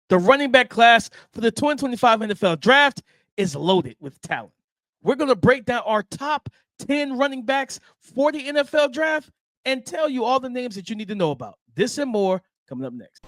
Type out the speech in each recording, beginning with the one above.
The running back class for the 2025 NFL Draft is loaded with talent. We're going to break down our top 10 running backs for the NFL Draft and tell you all the names that you need to know about. This and more coming up next.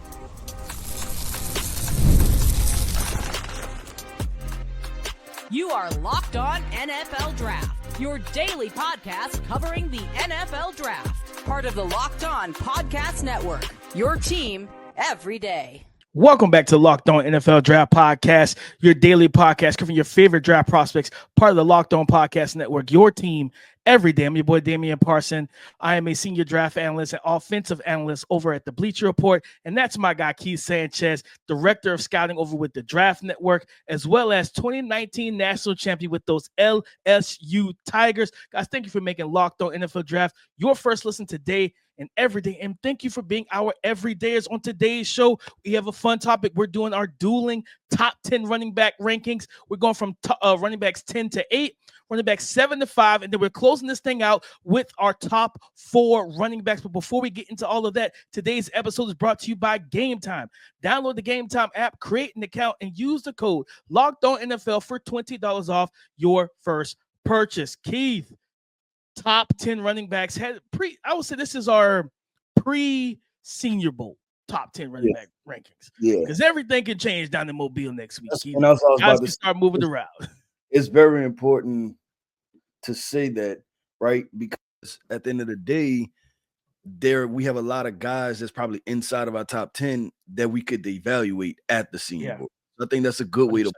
You are Locked On NFL Draft, your daily podcast covering the NFL Draft. Part of the Locked On Podcast Network, your team every day. Welcome back to Locked On NFL Draft Podcast, your daily podcast covering your favorite draft prospects, part of the Locked On Podcast Network, your team every day. I'm your boy, Damian Parson. I am a senior draft analyst and offensive analyst over at the Bleacher Report, and that's my guy, Keith Sanchez, director of scouting over with the Draft Network, as well as 2019 national champion with those LSU Tigers. Guys, thank you for making Locked On NFL Draft your first listen today and every day. And thank you for being our everydayers. On today's show, we have a fun topic. We're doing our dueling top 10 running back rankings. We're going from running backs 10 to 8, running backs 7 to 5, and then we're closing this thing out with our top 4 running backs. But before we get into all of that, today's episode is brought to you by Gametime. Download the Gametime app, create an account, and use the code LOCKEDONNFL for $20 off your first purchase. Keith, top 10 running backs I would say this is our pre-Senior Bowl top 10 running back rankings. Yeah. Because everything can change down in Mobile next week. Guys can start moving around. It's very important to say that, right? Because at the end of the day, we have a lot of guys that's probably inside of our top 10 that we could evaluate at the Senior Bowl. I think that's a good way to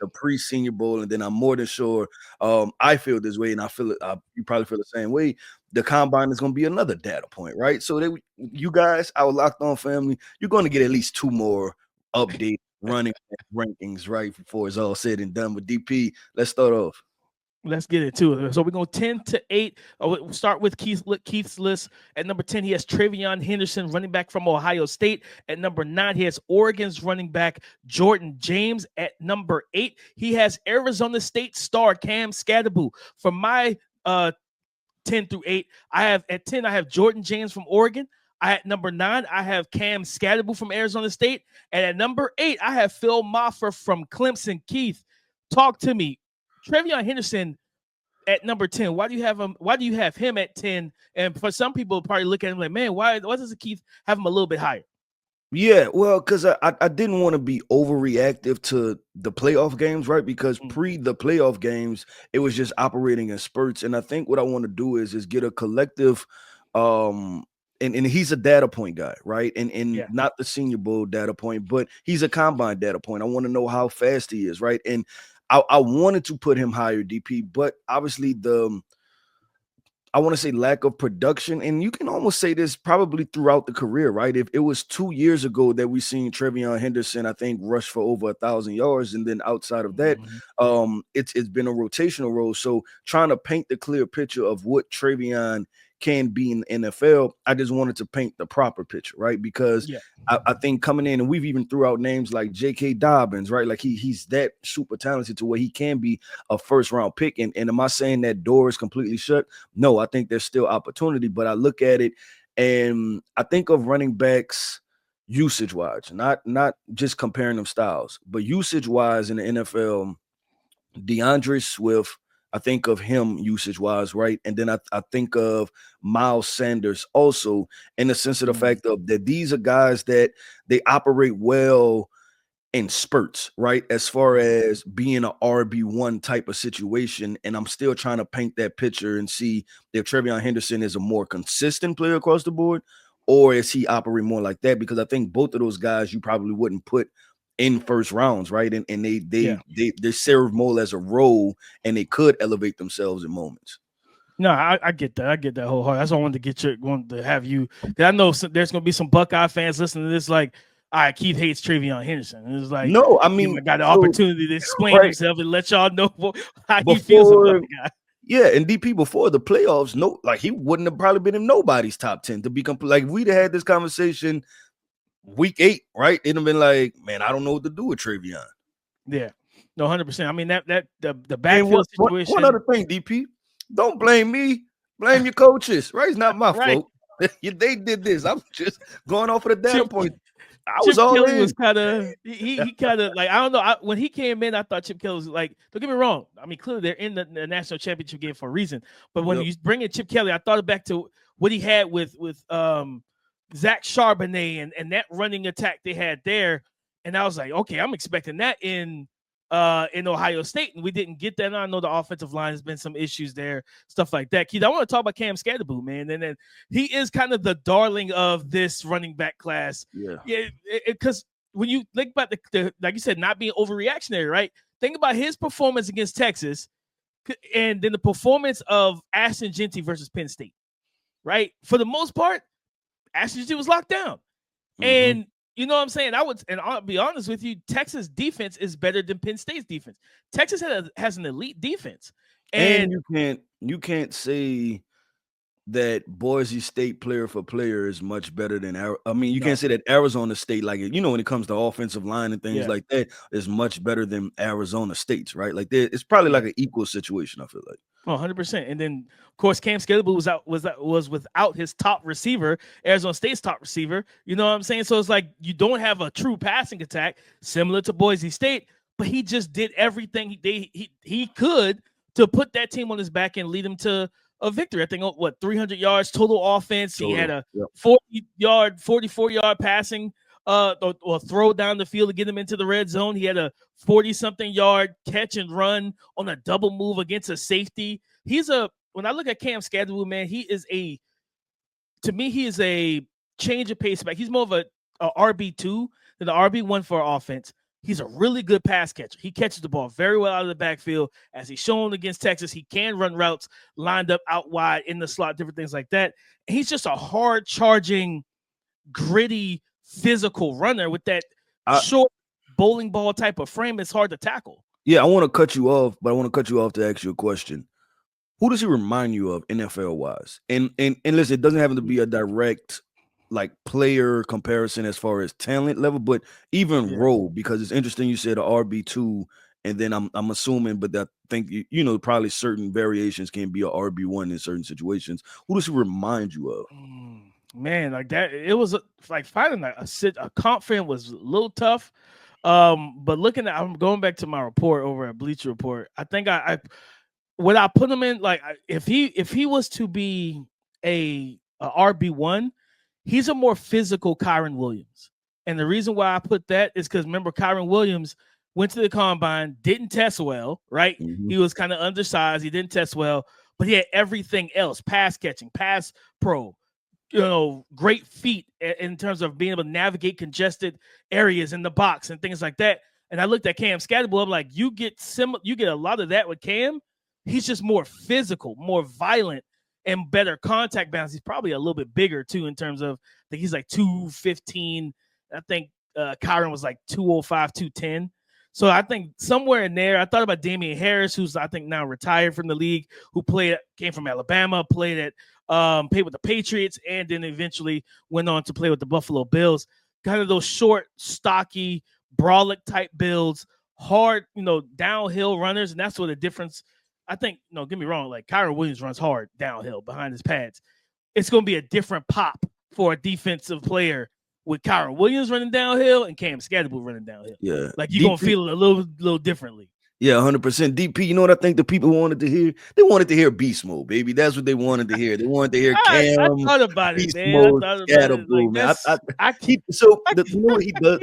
the pre-Senior Bowl, and then I'm more than sure I feel this way, and I feel it. You probably feel the same way. The combine is going to be another data point, right? So you guys, our Locked On family, you're going to get at least 2 more updated running rankings, right, before it's all said and done. With DP, let's start off. Let's get into it. So we're going 10 to 8. We'll start with Keith's list. At number 10, he has TreVeyon Henderson, running back from Ohio State. At number 9, he has Oregon's running back Jordan James. At number 8, he has Arizona State star Cam Skattebo. For my 10 through 8, at 10, I have Jordan James from Oregon. At number 9, I have Cam Skattebo from Arizona State. And at number 8, I have Phil Maffer from Clemson. Keith, talk to me. TreVeyon Henderson at number 10. Why do you have him? Why do you have him at 10? And for some people, probably look at him like, man, why doesn't Keith have him a little bit higher? Yeah, well, because I didn't want to be overreactive to the playoff games, right? Because pre the playoff games, it was just operating in spurts. And I think what I want to do is get a collective and he's a data point guy, right? And not the Senior Bowl data point, but he's a combine data point. I want to know how fast he is, right? And I wanted to put him higher, DP, but obviously I want to say lack of production, and you can almost say this probably throughout the career, right? If it was 2 years ago that we seen TreVeyon Henderson, I think, rush for over 1,000 yards, and then outside of that, it's been a rotational role. So trying to paint the clear picture of what TreVeyon can be in the NFL, I just wanted to paint the proper picture, right? Because I think coming in, and we've even threw out names like J.K. Dobbins, right? Like he's that super talented to where he can be a first-round pick. And am I saying that door is completely shut? No, I think there's still opportunity. But I look at it, and I think of running backs usage-wise, not just comparing them styles, but usage-wise in the NFL, DeAndre Swift, I think of him usage-wise, right? And then I think of Miles Sanders also, in the sense of the fact of that these are guys that they operate well in spurts, right? As far as being an RB1 type of situation. And I'm still trying to paint that picture and see if TreVeyon Henderson is a more consistent player across the board, or is he operating more like that? Because I think both of those guys you probably wouldn't put in first rounds, right? And they serve more as a role, and they could elevate themselves in moments. No, I get that. I get that wholeheartedly. That's why I wanted to have you. I know there's going to be some Buckeye fans listening to this like, all right, Keith hates TreVeyon Henderson. And it's like, no, I mean, I got the opportunity to explain himself and let y'all know how he feels about the guy. Yeah, and DP before the playoffs, he wouldn't have probably been in nobody's top 10 to be complete. Like, we'd have had this conversation week 8, right? It'd have been like, man, I don't know what to do with TreVeyon. Yeah, no, 100%. I mean, the backfield situation. One other thing, DP, don't blame me. Blame your coaches, right? It's not my fault. They did this. I'm just going off of the data point. I was Chip all Kelly in. was kind of he kind of like, I don't know. When he came in, I thought Chip Kelly was like, don't get me wrong. I mean, clearly they're in the national championship game for a reason. But when you bring in Chip Kelly, I thought back to what he had with Zach Charbonnet and that running attack they had there, and I was like, okay, I'm expecting that in Ohio State, and we didn't get that. And I know the offensive line has been some issues there, stuff like that. Keith, I want to talk about Cam Scatterboo, man, and then he is kind of the darling of this running back class. Yeah, because when you think about the like you said, not being overreactionary, right? Think about his performance against Texas, and then the performance of Ashton Jeanty versus Penn State, right? For the most part, Ashton Jeanty was locked down, and you know what I'm saying? I'll be honest with you, Texas defense is better than Penn State's defense. Texas has an elite defense. And you can't say that Boise State player for player is much better than you can't say that Arizona State, like, you know, when it comes to offensive line and things like that, is much better than Arizona State's, right? Like it's probably like an equal situation, I feel like. Oh, 100%. And then, of course, Cam Scatterboo was without his top receiver, Arizona State's top receiver. You know what I'm saying? So it's like you don't have a true passing attack similar to Boise State, but he just did everything he could to put that team on his back and lead him to a victory. I think 300 yards total offense. He had a 44-yard passing or throw down the field to get him into the red zone. He had a 40-something yard catch and run on a double move against a safety. When I look at Cam Scatterboo, man, he is a change of pace back. He's more of a RB2 than the RB1 for offense. He's a really good pass catcher. He catches the ball very well out of the backfield. As he's shown against Texas, he can run routes lined up out wide in the slot, different things like that. And he's just a hard-charging, gritty, physical runner with that short bowling ball type of frame. It's hard to tackle. Yeah, I want to cut you off, but I want to cut you off to ask you a question. Who does he remind you of NFL-wise? And listen, it doesn't have to be a direct like player comparison as far as talent level, but even role, because it's interesting you said a RB2, and then I'm assuming, but I think you know probably certain variations can be a RB1 in certain situations. Who does he remind you of? Man, like that, it was like finding a comp fan was a little tough. But I'm going back to my report over at Bleacher Report. I think would I put him in, like, if he was to be a RB1, he's a more physical Kyron Williams. And the reason why I put that is because remember, Kyron Williams went to the combine, didn't test well, right? He was kind of undersized. He didn't test well, but he had everything else: pass catching, pass pro, great feet in terms of being able to navigate congested areas in the box and things like that. And I looked at Cam Scatterboo. I'm like, you get a lot of that with Cam. He's just more physical, more violent, and better contact balance. He's probably a little bit bigger too in terms of, I think he's like 215. I think Kyron was like 205, 210. So I think somewhere in there, I thought about Damian Harris, who's I think now retired from the league, who came from Alabama, played with the Patriots, and then eventually went on to play with the Buffalo Bills. Kind of those short, stocky, brolic type builds, hard, downhill runners, and that's what the difference. I think, don't get me wrong, like Kyron Williams runs hard downhill behind his pads. It's going to be a different pop for a defensive player with Kyron Williams running downhill and Cam Scatterboo running downhill. Yeah. Like you're going to feel it a little differently. Yeah, 100%. DP, you know what I think the people wanted to hear? They wanted to hear beast mode, baby. That's what they wanted to hear. They wanted to hear Cam. I thought about beast it, man. mode, I thought about it. Like, man. You know what he does?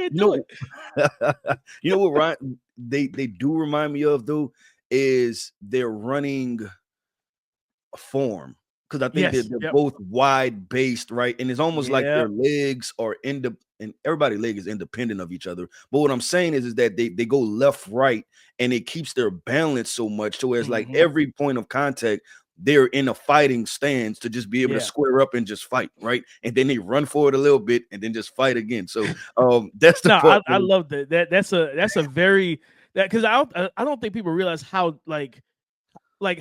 You know what Ryan, they do remind me of, though, is their running form. Because I think they're both wide based, right? And it's almost like their legs are and everybody's leg is independent of each other. But what I'm saying is that they go left, right, and it keeps their balance so much. So it's like every point of contact, they're in a fighting stance to just be able to square up and just fight, right? And then they run forward a little bit and then just fight again. So that's the part. I love that. That's a very because I don't think people realize how like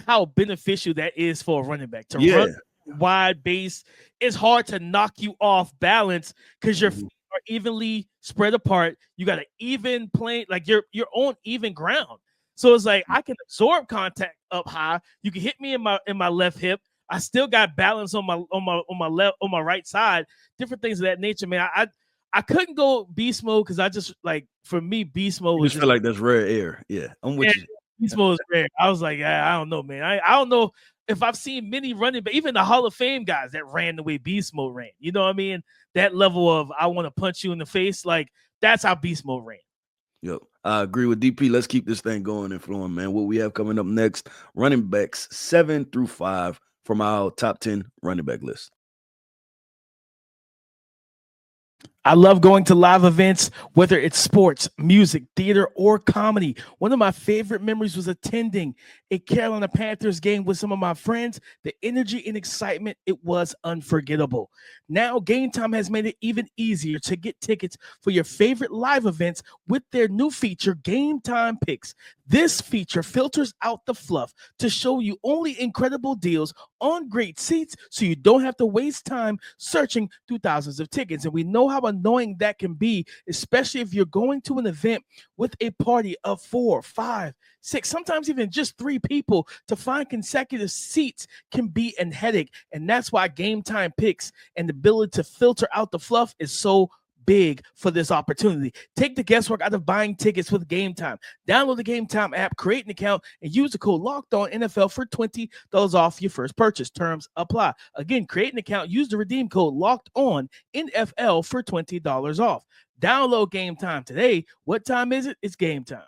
how beneficial that is for a running back to run wide base. It's hard to knock you off balance because your feet are evenly spread apart. You got an even plane, like you're on even ground. So it's like I can absorb contact up high. You can hit me in my left hip. I still got balance on my right side. Different things of that nature, man. I couldn't go beast mode because I just like for me beast mode You was just feel like that's rare air. Yeah, I'm with you. Beast mode is rare. I was like, I don't know, man. I don't know if I've seen many running, but even the Hall of Fame guys that ran the way beast mode ran. You know what I mean? That level of I want to punch you in the face, like that's how beast mode ran. Yep, I agree with DP. Let's keep this thing going and flowing, man. What we have coming up next: running backs 7 through 5 from our top 10 running back list. I love going to live events, whether it's sports, music, theater, or comedy. One of my favorite memories was attending a Carolina Panthers game with some of my friends. The energy and excitement, it was unforgettable. Now, Gametime has made it even easier to get tickets for your favorite live events with their new feature, Gametime Picks. This feature filters out the fluff to show you only incredible deals on great seats so you don't have to waste time searching through thousands of tickets. And we know how annoying that can be, especially if you're going to an event with a party of 4, 5, 6, sometimes even just 3 people. To find consecutive seats can be a headache. And that's why Gametime Picks and the ability to filter out the fluff is so big for this opportunity. Take the guesswork out of buying tickets with Gametime. Download the Gametime app, create an account, and use the code LOCKEDONNFL for $20 off your first purchase. Terms apply. Again, create an account, use the redeem code LOCKEDONNFL for $20 off. Download Gametime today. What time is it? It's Gametime.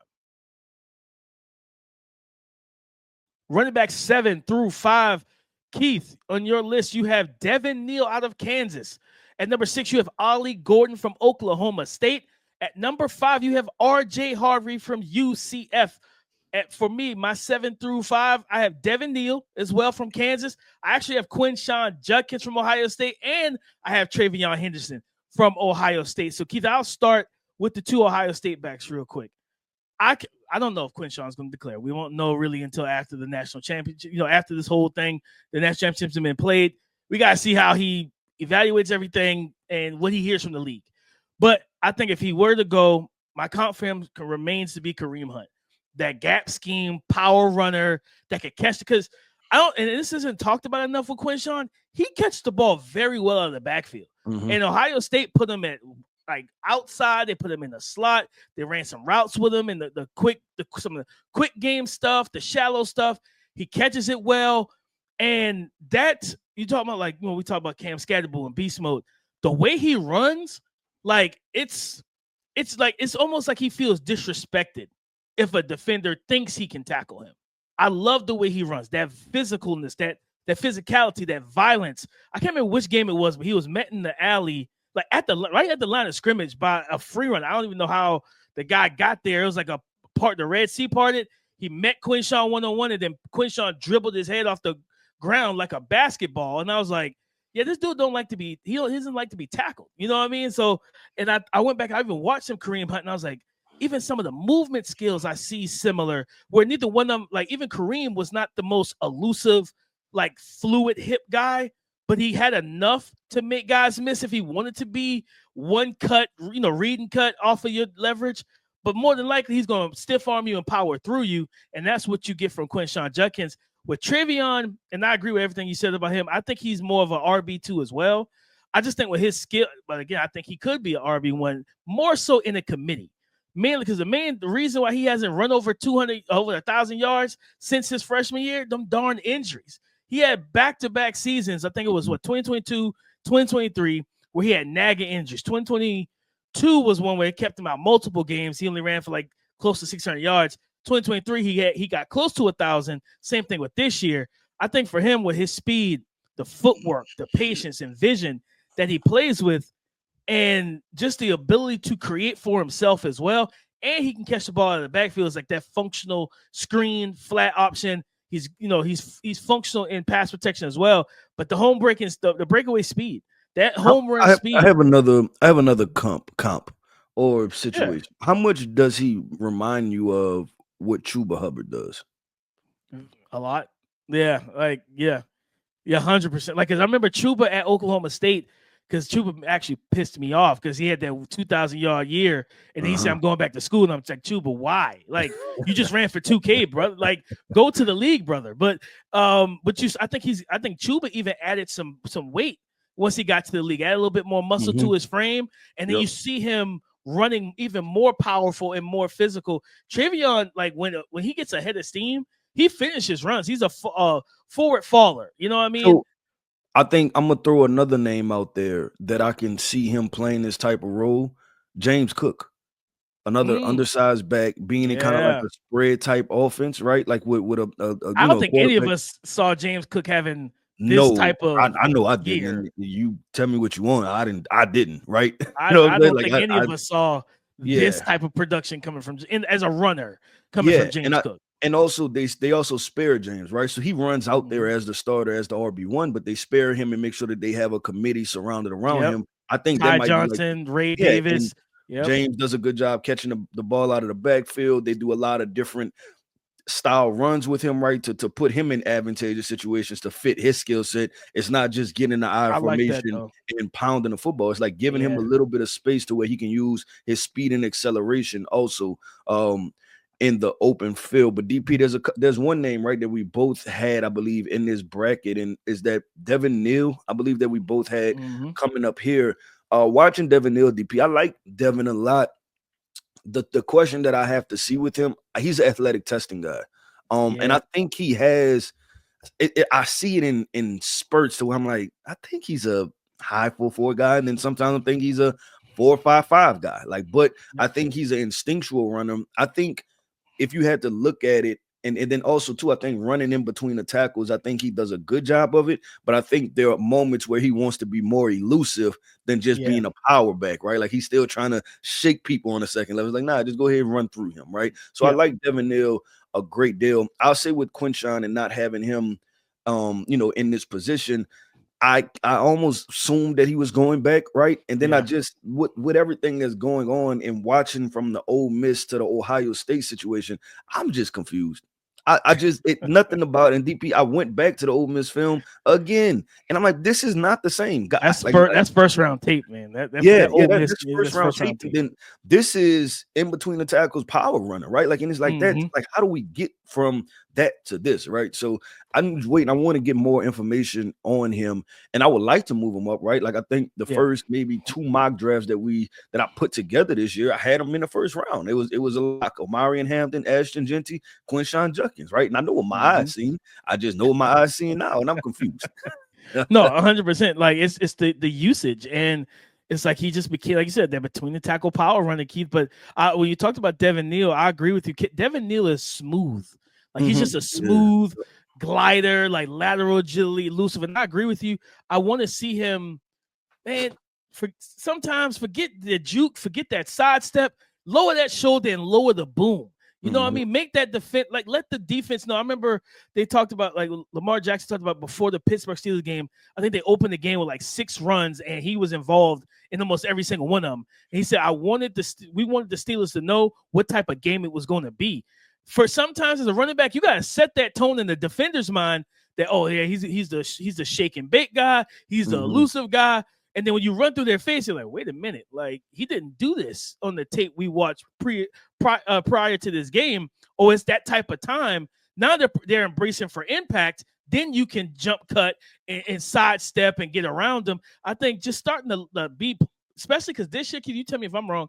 Running back 7 through 5. Keith, on your list, you have Devin Neal out of Kansas. At number 6, you have Ollie Gordon from Oklahoma State. At number 5, you have RJ Harvey from UCF. For me, my 7 through 5, I have Devin Neal as well from Kansas. I actually have Quinshon Judkins from Ohio State, and I have Travion Henderson from Ohio State. So, Keith, I'll start with the 2 Ohio State backs real quick. I don't know if Quinshon's going to declare. We won't know really until after the national championship. You know, after this whole thing, the national championships have been played. We got to see how he evaluates everything and what he hears from the league. But I think if he were to go, my comp for him remains to be Kareem Hunt. That gap scheme, power runner that could catch it. Because and this isn't talked about enough with Quinshon, he catches the ball very well out of the backfield. Mm-hmm. And Ohio State put him at like outside, they put him in the slot, they ran some routes with him and some of the quick game stuff, the shallow stuff. He catches it well. And that you talk about, like, you know, we talk about Cam Scatterbull and beast mode. The way he runs, like it's almost like he feels disrespected if a defender thinks he can tackle him. I love the way he runs, that physicalness, that physicality, that violence. I can't remember which game it was, but he was met in the alley, like right at the line of scrimmage by a free run. I don't even know how the guy got there. It was like the Red Sea parted. He met Quinshon one-on-one, and then Quinshon dribbled his head off the ground like a basketball. And I was like, yeah, this dude he doesn't like to be tackled. You know what I mean? So, and I went back, I even watched some Kareem Hunt, and I was like, even some of the movement skills I see similar, where neither one of them, like even Kareem was not the most elusive, like fluid hip guy, but he had enough to make guys miss if he wanted to be one cut, you know, read and cut off of your leverage. But more than likely, he's going to stiff arm you and power through you. And that's what you get from Quinshon Judkins. With Travion, and I agree with everything you said about him, I think he's more of an RB2 as well. I just think with his skill, but again, I think he could be an RB1, more so in a committee. Mainly because the reason why he hasn't run over 1,000 yards since his freshman year, them darn injuries. He had back-to-back seasons. I think it was 2022, 2023, where he had nagging injuries. 2022 was one where it kept him out multiple games. He only ran for like close to 600 yards. 2023, he got close to 1,000. Same thing with this year. I think for him, with his speed, the footwork, the patience, and vision that he plays with, and just the ability to create for himself as well, and he can catch the ball out of the backfield, is like that functional screen flat option. He's functional in pass protection as well. But the home breaking stuff, the breakaway speed, that home run speed. I have another comp or situation. Yeah. How much does he remind you of what Chuba Hubbard does? A lot. Yeah, 100%. Like, cause I remember Chuba at Oklahoma State, because Chuba actually pissed me off because he had that 2,000-yard year, and he said, "I'm going back to school." And I'm like, Chuba, why? Like, you just ran for 2K, brother. Like, go to the league, brother. But I think Chuba even added some weight once he got to the league. Add a little bit more muscle to his frame, and then you see him running even more powerful and more physical. Travion, like when he gets ahead of steam, he finishes runs. He's a forward faller. You know what I mean? So I think I'm gonna throw another name out there that I can see him playing this type of role. James Cook, another undersized back, being in kind of like a spread type offense, right? Like with a I don't think any of us saw James Cook having this type of I know I didn't. year. And you tell me what you want. I didn't, right? I don't think any of us saw this type of production coming from as a runner from James Cook. And also they also spare James, right? So he runs out there as the starter, as the RB1, but they spare him and make sure that they have a committee surrounded around him. I think Ty that might Johnson, be like, Ray Davis. James does a good job catching the ball out of the backfield. They do a lot of different style runs with him, right? To put him in advantageous situations to fit his skill set. It's not just getting the eye formation and pounding the football. It's like giving him a little bit of space to where he can use his speed and acceleration also in the open field. But DP, there's one name, right, that we both had, I believe, in this bracket, and is that Devin Neal, I believe, that we both had coming up here. Watching Devin Neal, DP, I like Devin a lot. The question that I have to see with him, he's an athletic testing guy. And I think he has I see it in spurts to where I'm like, I think he's a high 4.4 guy, and then sometimes I think he's a 4.55 guy. Like, but I think he's an instinctual runner. I think if you had to look at it, and then also too, I think running in between the tackles, I think he does a good job of it. But I think there are moments where he wants to be more elusive than just being a power back, right? Like he's still trying to shake people on the second level. It's like, nah, just go ahead and run through him, right? So I like Devin Neal a great deal. I'll say with Quinshawn and not having him, in this position, I almost assumed that he was going back, right? And then I just with everything that's going on and watching from the Ole Miss to the Ohio State situation, I'm just confused. I just nothing about it. And DP, I went back to the Ole Miss film again, and I'm like, this is not the same guy. That's first round tape, man. That's first round tape. Then this is in between the tackles power runner, right? Like, and it's like that. Like, how do we get from that to this, right? So I'm just waiting. I want to get more information on him, and I would like to move him up, right? Like, I think the first maybe 2 mock drafts that I put together this year, I had him in the first round. It was a lot. Omarion Hampton, Ashton Jeanty, Quinshawn Judkins, right? And I know what my eyes seen. I just know what my eyes seeing now, and I'm confused. No, 100%. Like it's the usage, and it's like he just became, like you said, that between the tackle power running, Keith. But when you talked about Devin Neal, I agree with you. Devin Neal is smooth. Like he's just a smooth glider, like lateral agility, elusive. And I agree with you. I want to see him, man. Sometimes forget the juke, forget that sidestep, lower that shoulder and lower the boom. You know what I mean? Make that defense, like let the defense know. I remember they talked about, like Lamar Jackson talked about before the Pittsburgh Steelers game. I think they opened the game with like 6 runs, and he was involved in almost every single one of them. And he said, we wanted the Steelers to know what type of game it was going to be. For sometimes as a running back, you got to set that tone in the defender's mind that, oh yeah, he's the shake and bake guy, he's the elusive guy. And then when you run through their face, you're like, wait a minute, like he didn't do this on the tape we watched prior to this game. Oh, it's that type of time. Now they're embracing for impact. Then you can jump cut and sidestep and get around them. I think just starting to be, especially because this year, can you tell me if I'm wrong,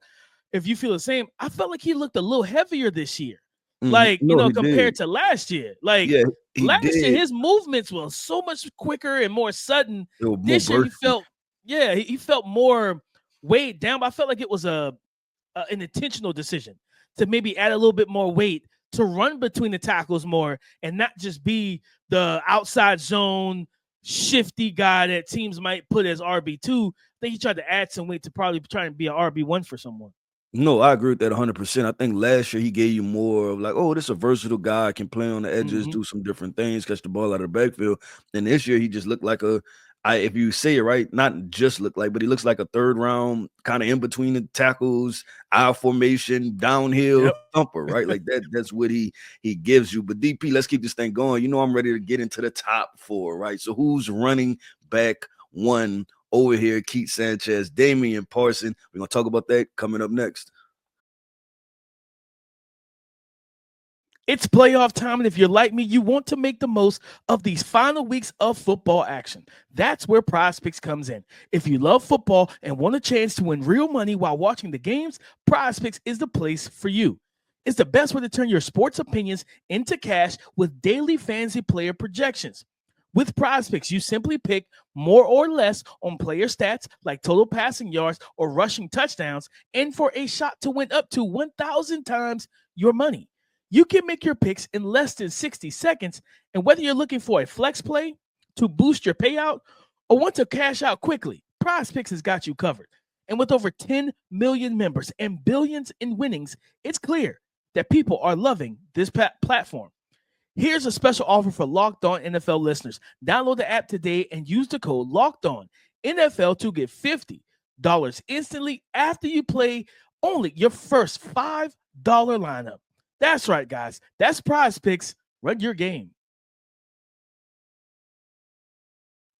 if you feel the same? I felt like he looked a little heavier this year. Like, compared to last year. Like last year, his movements were so much quicker and more sudden. This year, he felt more weighed down, but I felt like it was an intentional decision to maybe add a little bit more weight to run between the tackles more and not just be the outside zone shifty guy that teams might put as RB2. I think he tried to add some weight to probably try and be an RB1 for someone. No, I agree with that 100%. I think last year he gave you more of like, oh, this is a versatile guy, can play on the edges, do some different things, catch the ball out of the backfield. And this year he just looked like if you say it right, not just look like, but he looks like a 3rd round, kind of in between the tackles, eye formation, downhill thumper, right? Like that's what he gives you. But DP, let's keep this thing going. You know, I'm ready to get into the top 4, right? So who's running back 1 over here? Keith Sanchez, Damian Parson. We're going to talk about that coming up next. It's playoff time, and if you're like me, you want to make the most of these final weeks of football action. That's where PrizePicks comes in. If you love football and want a chance to win real money while watching the games, PrizePicks is the place for you. It's the best way to turn your sports opinions into cash with daily fantasy player projections. With PrizePicks, you simply pick more or less on player stats like total passing yards or rushing touchdowns, and for a shot to win up to 1,000 times your money. You can make your picks in less than 60 seconds, and whether you're looking for a flex play to boost your payout or want to cash out quickly, PrizePicks has got you covered. And with over 10 million members and billions in winnings, it's clear that people are loving this platform. Here's a special offer for Locked On NFL listeners. Download the app today and use the code Locked On NFL to get $50 instantly after you play only your first $5 lineup. That's right, guys. That's PrizePicks. Run your game.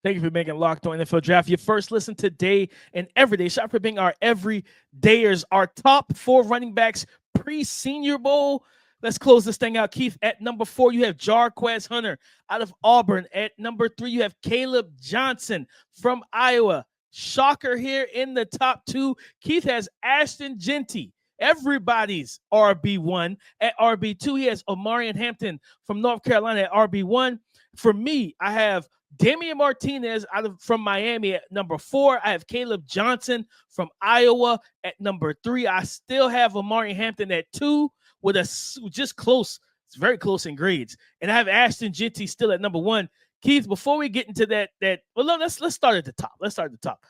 Thank you for making Locked On NFL Draft your first listen today and every day. Shout out for being our everydayers. Our top 4 running backs pre-Senior Bowl. Let's close this thing out. Keith, at number 4, you have Jarquez Hunter out of Auburn. At number 3, you have Caleb Johnson from Iowa. Shocker here in the top 2. Keith has Ashton Jeanty, everybody's RB1. At RB2, he has Omarion Hampton from North Carolina at RB1. For me, I have Damian Martinez from Miami at number 4. I have Caleb Johnson from Iowa at number 3. I still have Omarion Hampton at 2 with a just close. It's very close in grades. And I have Ashton Jeanty still at number 1. Keith, before we get into that well, let's start at the top. Let's start at the top.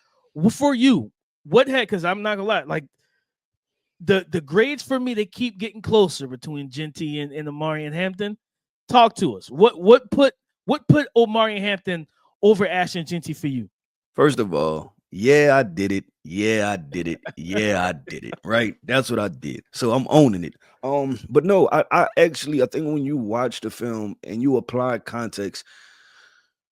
For you, what had, because I'm not gonna lie, like the grades for me, they keep getting closer between Jeanty and Omarion Hampton. Talk to us. What put Omarion Hampton over Ashton Jeanty for you? First of all, yeah, I did it. Yeah, I did it. Yeah, I did it. Right? That's what I did. So I'm owning it. But no, I actually, I think when you watch the film and you apply context,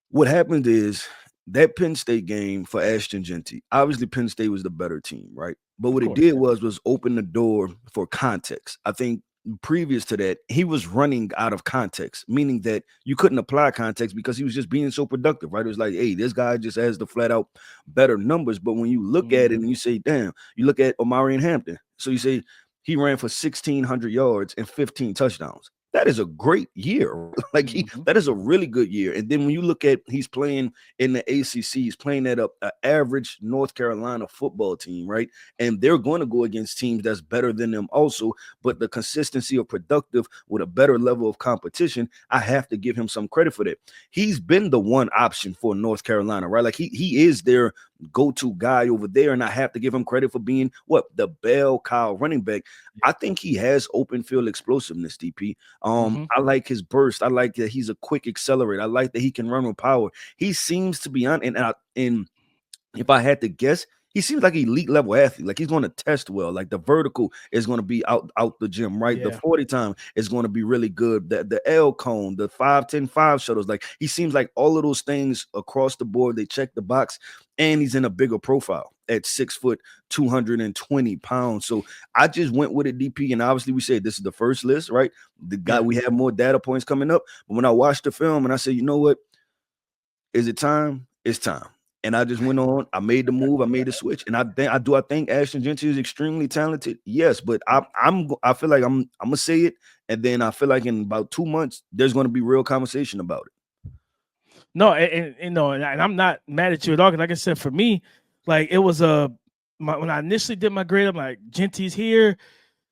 what happened is that Penn State game for Ashton Jeanty, obviously Penn State was the better team, right? But what it did was open the door for context. I think previous to that, he was running out of context, meaning that you couldn't apply context because he was just being so productive, right? It was like, hey, this guy just has the flat out better numbers. But when you look at it and you say, damn, you look at Omarion Hampton. So you say he ran for 1,600 yards and 15 touchdowns. That is a great year. Like that is a really good year. And then when you look at he's playing in the ACC, he's playing at an average North Carolina football team, right? And they're going to go against teams that's better than them also. But the consistency of productive with a better level of competition, I have to give him some credit for that. He's been the one option for North Carolina, right? Like he is their go-to guy over there, and I have to give him credit for being the bell cow running back. I think he has open field explosiveness, DP. I like his burst. I like that he's a quick accelerator. I like that he can run with power. He seems to be on, and if I had to guess, he seems like an elite level athlete. Like he's going to test well. Like the vertical is going to be out the gym, right? Yeah. The 40 time is going to be really good. The L cone, the 5-10-5 shuttles. Like he seems like all of those things across the board, they check the box, and he's in a bigger profile at 6 foot, 220 pounds. So I just went with it, DP. And obviously we said this is the first list, right? The guy, we have more data points coming up. But when I watched the film and I said, you know what? Is it time? It's time. And I just went on. I made the move. I made the switch. And I think Ashton Jeanty is extremely talented. Yes, but I feel like I'm gonna say it, and then I feel like in about 2 months there's going to be real conversation about it. No, and I'm not mad at you at all. Because like I said, for me, like it was when I initially did my grade, I'm like Jeanty's here,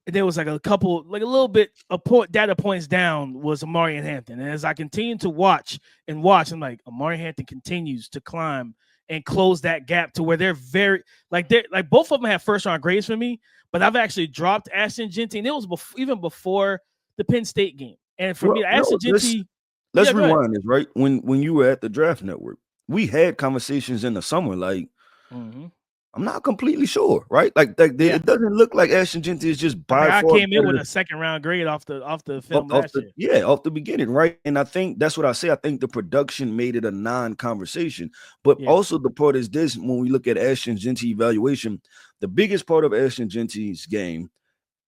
and there was like a couple, like a little bit of data points down was Omarion Hampton. And as I continue to watch, I'm like Omarion Hampton continues to climb and close that gap to where they're both of them have first round grades for me, but I've actually dropped Ashton Jeanty, and it was even before the Penn State game. And for me, Ashton Jeanty. Let's rewind this, right? When you were at the Draft Network, we had conversations in the summer, like I'm not completely sure, right? Like it doesn't look like Ashton Jeanty is just by far. I came in with a second round grade off the film last year. Yeah, off the beginning, right? And I think that's what I say. I think the production made it a non-conversation. But also the part is this: when we look at Ashton Jeanty evaluation, the biggest part of Ashton Jeanty's game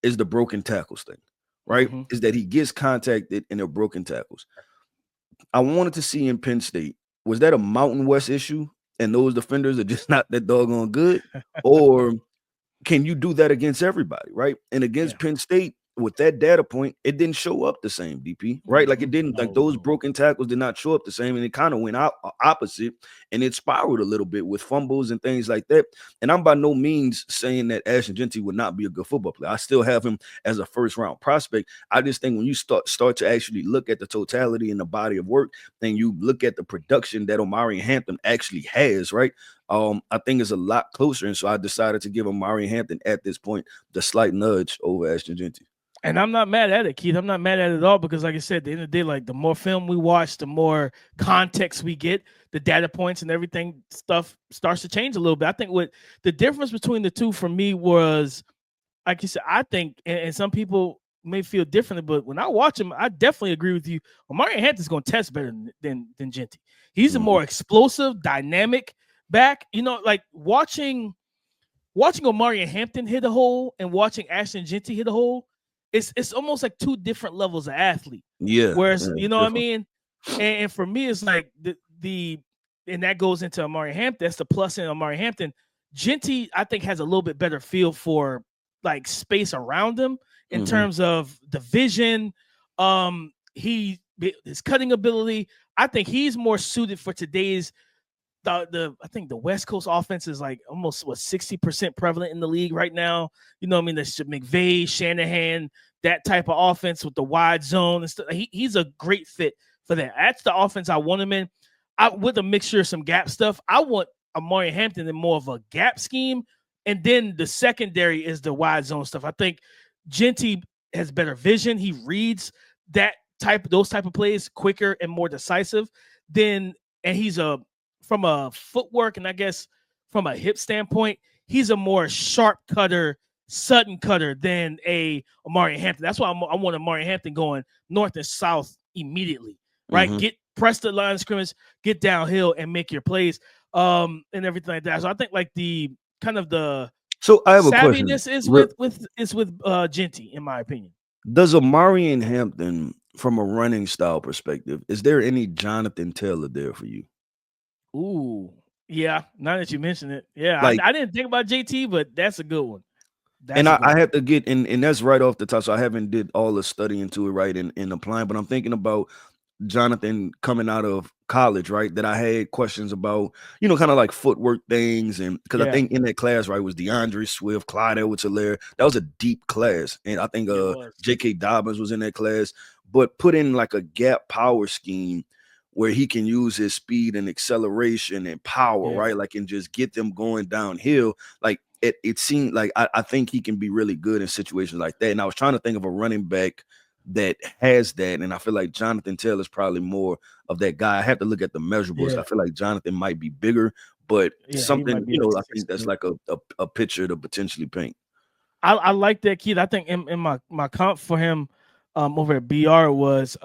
is the broken tackles thing. right, is that he gets contacted and they're broken tackles. I wanted to see in Penn State, was that a Mountain West issue and those defenders are just not that doggone good? Or can you do that against everybody, right? And against Penn State, with that data point, it didn't show up the same, DP, right? Like it didn't, like those broken tackles did not show up the same, and it kind of went out opposite, and it spiraled a little bit with fumbles and things like that. And I'm by no means saying that Ashton Jeanty would not be a good football player. I still have him as a first-round prospect. I just think when you start to actually look at the totality and the body of work, then you look at the production that Omari Hampton actually has, right? I think it's a lot closer, and so I decided to give Omari Hampton at this point the slight nudge over Ashton Jeanty. And I'm not mad at it, Keith. I'm not mad at it at all because, like I said, at the end of the day, like the more film we watch, the more context we get, the data points and everything stuff starts to change a little bit. I think what the difference between the two for me was, like you said, I think, and some people may feel differently, but when I watch him, I definitely agree with you. Omari Hampton's going to test better than Jeanty. He's a more explosive, dynamic back. You know, like watching Omari Hampton hit a hole and watching Ashton Jeanty hit a hole. It's almost like two different levels of athlete. Yeah. Whereas, you know what I mean? And for me, it's like and that goes into Omari Hampton. That's the plus in Omari Hampton. Jeanty, I think, has a little bit better feel for like space around him in terms of the vision. His cutting ability. I think he's more suited for today's I think the West Coast offense is like almost 60% prevalent in the league right now. You know what I mean? That's McVay, Shanahan, that type of offense with the wide zone and stuff. He's a great fit for that. That's the offense I want him in. With a mixture of some gap stuff. I want Omari Hampton in more of a gap scheme. And then the secondary is the wide zone stuff. I think Jeanty has better vision. He reads those type of plays quicker and more decisive and he's from a footwork and I guess from a hip standpoint, he's a more sharp cutter, sudden cutter than a Omari Hampton. That's why I want Omari Hampton going north and south immediately, right? Press the line of scrimmage, get downhill and make your plays and everything like that. So I think like so I have a question. is with Jeanty, in my opinion. Does Omari Hampton, from a running style perspective, is there any Jonathan Taylor there for you? Ooh, yeah. Now that you mention it, yeah, I didn't think about JT, but that's a good one. I have to get and that's right off the top. So I haven't did all the study into it, right, and applying. But I'm thinking about Jonathan coming out of college, right? That I had questions about, you know, kind of like footwork things, and because I think in that class, right, was DeAndre Swift, Clyde Edwards-Helaire. That was a deep class, and I think J.K. Dobbins was in that class. But put in like a gap power scheme where he can use his speed and acceleration and power, right? Like, and just get them going downhill. Like, it seemed like I think he can be really good in situations like that. And I was trying to think of a running back that has that, and I feel like Jonathan Taylor is probably more of that guy. I have to look at the measurables. I feel like Jonathan might be bigger, but something, you know, I think that's like a picture to potentially paint. I like that kid. I think in my comp for him over at BR was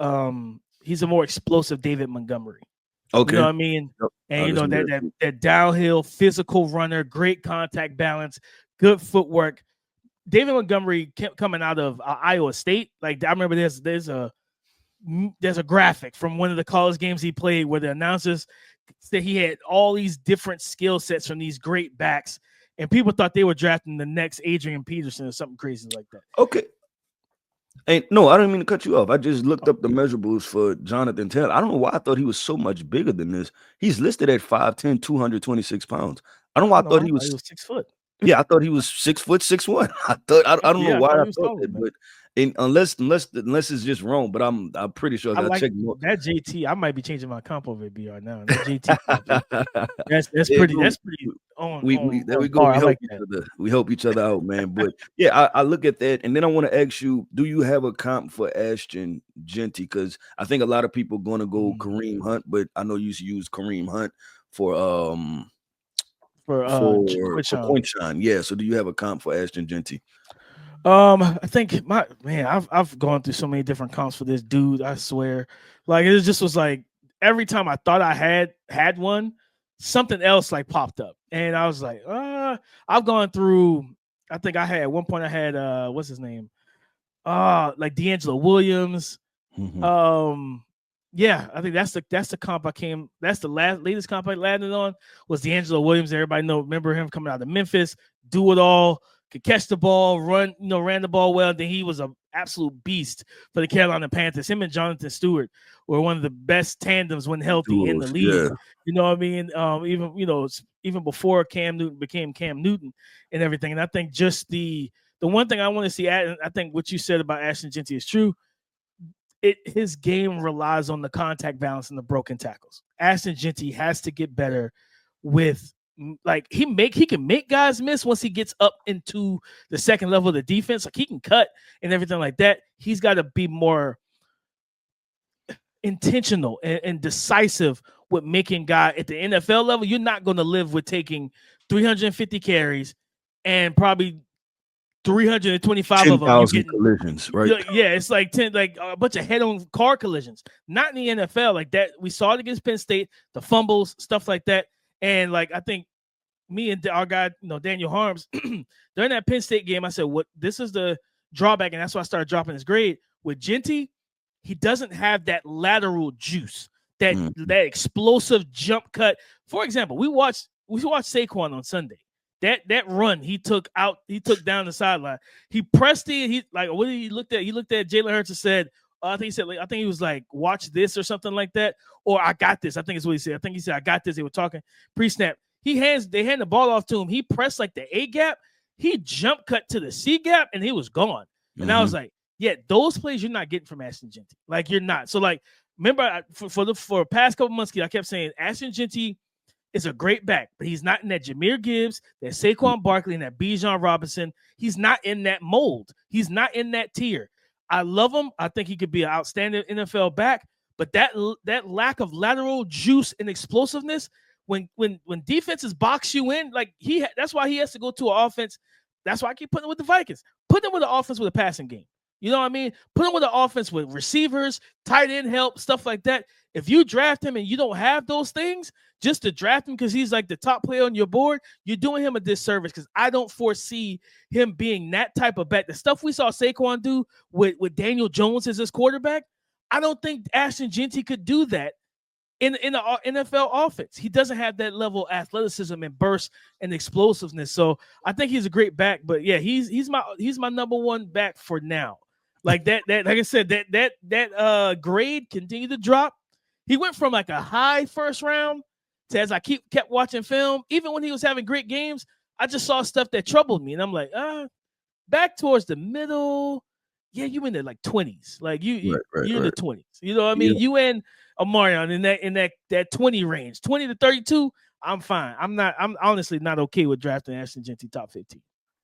he's a more explosive David Montgomery. Okay. You know what I mean? Yep. And you know that downhill physical runner, great contact balance, good footwork. David Montgomery kept coming out of Iowa State. Like, I remember there's a graphic from one of the college games he played where the announcers said he had all these different skill sets from these great backs, and people thought they were drafting the next Adrian Peterson or something crazy like that. Okay. And no, I didn't mean to cut you off. I just looked up the measurables for Jonathan Taylor. I don't know why I thought he was so much bigger than this. He's listed at 5'10", 226 pounds. I don't know why I thought he was 6 foot. Yeah, I thought he was 6 foot 6'1". I don't know why I thought that, but unless it's just wrong, but I'm pretty sure I like checked more. That JT. I might be changing my comp over at BR now. That JT. that's pretty. That's pretty. There we go. We help each other out, man. But yeah, I look at that, and then I want to ask you: do you have a comp for Ashton Jeanty? Because I think a lot of people going to go Kareem Hunt, but I know you use Kareem Hunt for Quinshawn. Yeah. So do you have a comp for Ashton Jeanty? I think I've gone through so many different comps for this dude. I swear, like it just was like every time I thought I had one, something else like popped up, and I was like, I've gone through. I think I had at one point I had what's his name, like D'Angelo Williams. Yeah, I think that's the comp that's the latest comp I landed on was D'Angelo Williams. Everybody remember him coming out of Memphis, do it all, could catch the ball, ran the ball well. Then he was an absolute beast for the Carolina Panthers. Him and Jonathan Stewart were one of the best tandems when healthy in the league. Yeah. You know what I mean? Even before Cam Newton became Cam Newton and everything. And I think just the one thing I want to see, I think what you said about Ashton Jeanty is true. His game relies on the contact balance and the broken tackles. Ashton Jeanty has to get better with, like, he can make guys miss once he gets up into the second level of the defense. Like, he can cut and everything like that. He's got to be more intentional and decisive with making guys at the NFL level. You're not going to live with taking 350 carries and probably 325 of them collisions, right? Yeah, it's like 10, like a bunch of head-on car collisions. Not in the NFL like that. We saw it against Penn State, the fumbles, stuff like that. And like I think me and our guy, Daniel Harms, during that Penn State game, I said, "What? This is the drawback," and that's why I started dropping his grade with Jeanty. He doesn't have that lateral juice, that explosive jump cut. For example, we watched Saquon on Sunday. That run he took down the sideline. He pressed it. He looked at Jalen Hurts and said, I think he was like, watch this or something like that. Or I got this. I think is what he said. I think he said, I got this. They were talking pre-snap. They hand the ball off to him. He pressed like the A gap. He jump cut to the C gap and he was gone. And I was like, yeah, those plays you're not getting from Ashton Jeanty. Like, you're not. So like, remember for the past couple months, I kept saying Ashton Jeanty is a great back, but he's not in that Jahmyr Gibbs, that Saquon Barkley, and that Bijan Robinson. He's not in that mold. He's not in that tier. I love him. I think he could be an outstanding NFL back, but that lack of lateral juice and explosiveness, when defenses box you in, like that's why he has to go to an offense. That's why I keep putting him with the Vikings. Put him with an offense with a passing game. You know what I mean? Put him with an offense with receivers, tight end help, stuff like that. If you draft him and you don't have those things, just to draft him because he's like the top player on your board, you're doing him a disservice because I don't foresee him being that type of back. The stuff we saw Saquon do with Daniel Jones as his quarterback, I don't think Ashton Jeanty could do that in the NFL offense. He doesn't have that level of athleticism and burst and explosiveness. So I think he's a great back. But yeah, he's my number one back for now. Like that like I said, that grade continued to drop. He went from like a high first round to, as I kept watching film, even when he was having great games, I just saw stuff that troubled me. And I'm like, back towards the middle. Yeah, you in the like 20s. Like you're in the 20s. You know what I mean? Yeah. You and Omarion in that 20 range, 20 to 32. I'm fine. I'm honestly not okay with drafting Ashton Jeanty top 15.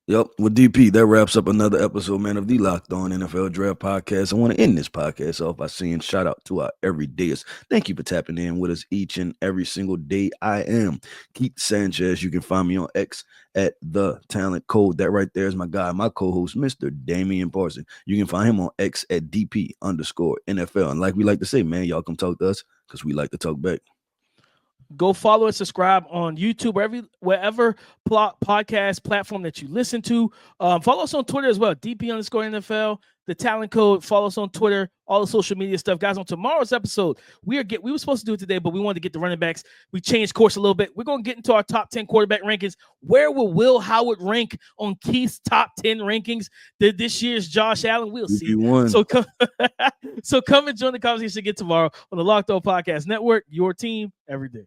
Yep. Well, DP, that wraps up another episode, man, of the Locked On NFL Draft Podcast. I want to end this podcast off by saying shout out to our everydayers. Thank you for tapping in with us each and every single day. I am Keith Sanchez. You can find me on X at The Talent Code. That right there is my guy, my co-host, Mr. Damian Parson. You can find him on X at DP_NFL. And like we like to say, man, y'all come talk to us because we like to talk back. Go follow and subscribe on YouTube, wherever podcast platform that you listen to. Follow us on Twitter as well, DP_NFL, The Talent Code. Follow us on Twitter, all the social media stuff. Guys, on tomorrow's episode, we were supposed to do it today, but we wanted to get the running backs. We changed course a little bit. We're going to get into our top 10 quarterback rankings. Where will Will Howard rank on Keith's top 10 rankings? This year's Josh Allen? We'll see. So come and join the conversation again tomorrow on the Locked On Podcast Network, your team every day.